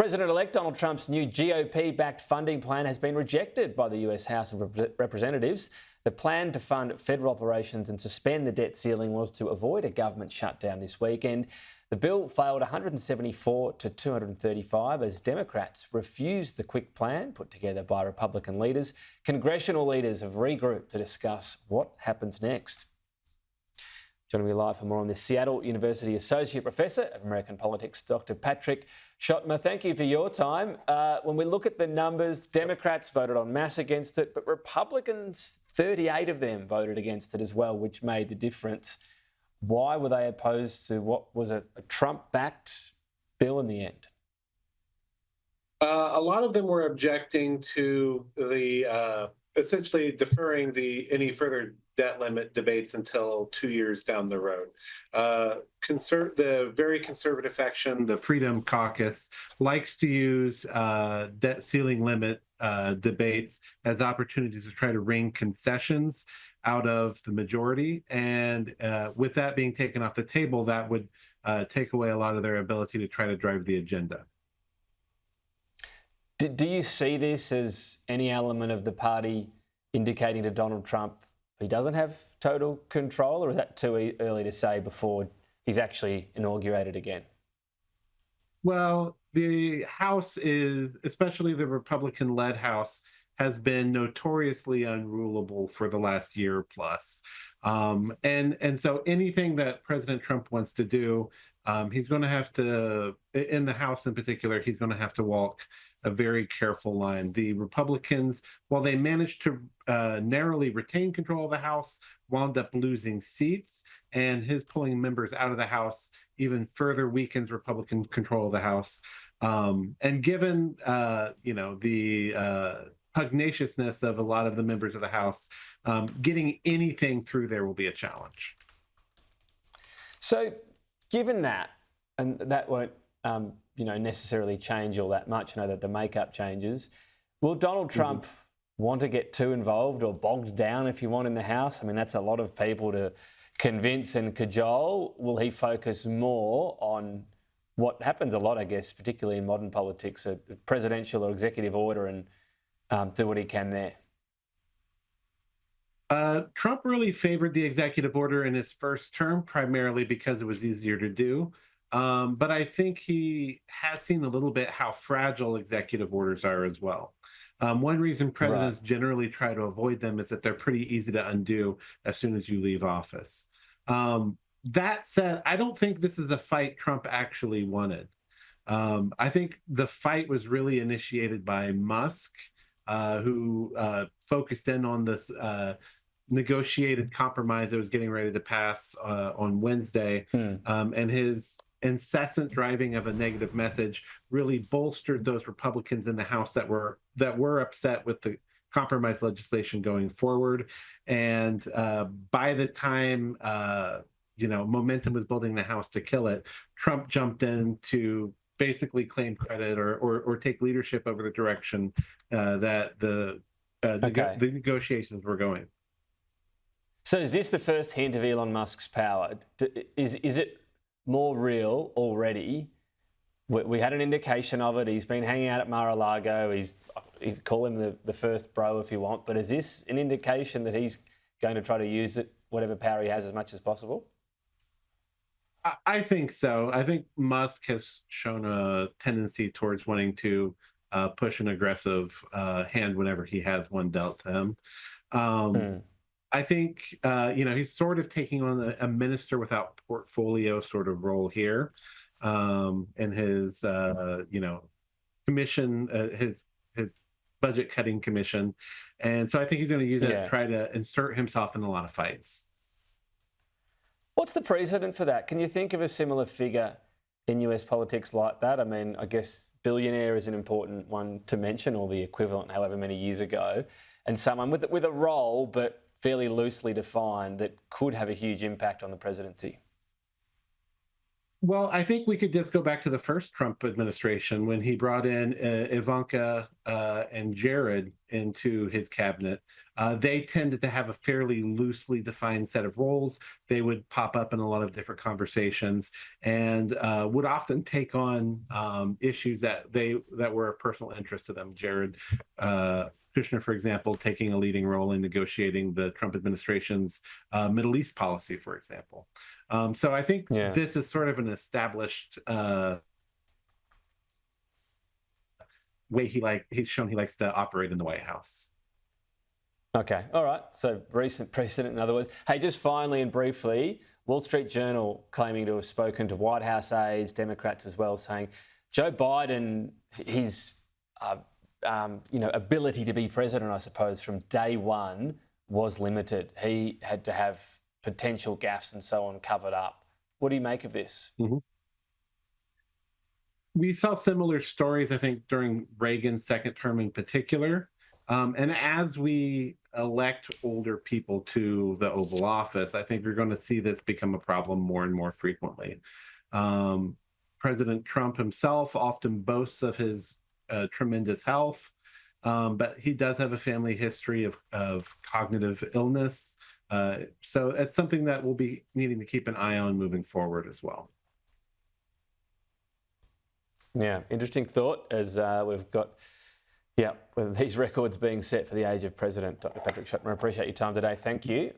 President-elect Donald Trump's new GOP-backed funding plan has been rejected by the US House of Representatives. The plan to fund federal operations and suspend the debt ceiling was to avoid a government shutdown this weekend. The bill failed 174 to 235 as Democrats refused the quick plan put together by Republican leaders. Congressional leaders have regrouped to discuss what happens next. Joining me live for more on this, Seattle University Associate Professor of American Politics, Dr Patrick Schottmer. Thank you for your time. When we look at the numbers, Democrats voted en masse against it, but Republicans, 38 of them voted against it as well, which made the difference. Why were they opposed to what was a Trump-backed bill in the end? A lot of them were objecting to the essentially deferring any further debt limit debates until 2 years down the road. The very conservative faction, the Freedom Caucus, likes to use debt ceiling limit debates as opportunities to try to wring concessions out of the majority. And with that being taken off the table, that would take away a lot of their ability to try to drive the agenda. Do you see this as any element of the party indicating to Donald Trump he doesn't have total control, or is that too early to say before he's actually inaugurated again? Well, the House is, especially the Republican-led House, has been notoriously unrulable for the last year plus. And so anything that President Trump wants to do, he's going to have to, in the House in particular, he's going to have to walk a very careful line. The Republicans, while they managed to narrowly retain control of the House, wound up losing seats, and his pulling members out of the House even further weakens Republican control of the House. And given, the pugnaciousness of a lot of the members of the House, getting anything through there will be a challenge. So, given that, and that won't necessarily change all that much, that the makeup changes, will Donald Trump want to get too involved or bogged down, if you want, in the House? I mean, that's a lot of people to convince and cajole. Will he focus more on what happens a lot, I guess, particularly in modern politics, a presidential or executive order, and do what he can there? Trump really favored the executive order in his first term, primarily because it was easier to do. But I think he has seen a little bit how fragile executive orders are as well. One reason presidents generally try to avoid them is that they're pretty easy to undo as soon as you leave office. That said, I don't think this is a fight Trump actually wanted. I think the fight was really initiated by Musk, who focused in on this negotiated compromise that was getting ready to pass on Wednesday, and his incessant driving of a negative message really bolstered those Republicans in the House that were upset with the compromise legislation going forward. And by the time momentum was building in the House to kill it, Trump jumped in to basically claim credit or take leadership over the direction that the negotiations were going. So is this the first hint of Elon Musk's power? Is it more real already? We had an indication of it. He's been hanging out at Mar-a-Lago. You call him the first bro if you want, but is this an indication that he's going to try to use it, whatever power he has, as much as possible? I think so. I think Musk has shown a tendency towards wanting to push an aggressive hand whenever he has one dealt to him. I think, he's sort of taking on a minister without portfolio sort of role here, in his, commission, his budget cutting commission. And so I think he's going to use it to try to insert himself in a lot of fights. What's the precedent for that? Can you think of a similar figure in US politics like that? I mean, I guess billionaire is an important one to mention, or the equivalent however many years ago, and someone with a role, but fairly loosely defined, that could have a huge impact on the presidency. Well, I think we could just go back to the first Trump administration when he brought in Ivanka and Jared into his cabinet, they tended to have a fairly loosely defined set of roles. They would pop up in a lot of different conversations and would often take on issues that were of personal interest to them. Jared Kushner, for example, taking a leading role in negotiating the Trump administration's Middle East policy, for example. So I think this is sort of an established way he's shown he likes to operate in the White House. Okay, all right. So recent precedent, in other words. Hey, just finally and briefly, Wall Street Journal claiming to have spoken to White House aides, Democrats as well, saying Joe Biden, his ability to be president, I suppose, from day one was limited. He had to have potential gaffes and so on covered up. What do you make of this? Mm-hmm. We saw similar stories, I think, during Reagan's second term in particular. And as we elect older people to the Oval Office, I think you're going to see this become a problem more and more frequently. President Trump himself often boasts of his tremendous health, but he does have a family history of cognitive illness. So it's something that we'll be needing to keep an eye on moving forward as well. Yeah, interesting thought as we've got, with these records being set for the age of President. Dr Patrick Schottmer, appreciate your time today. Thank you.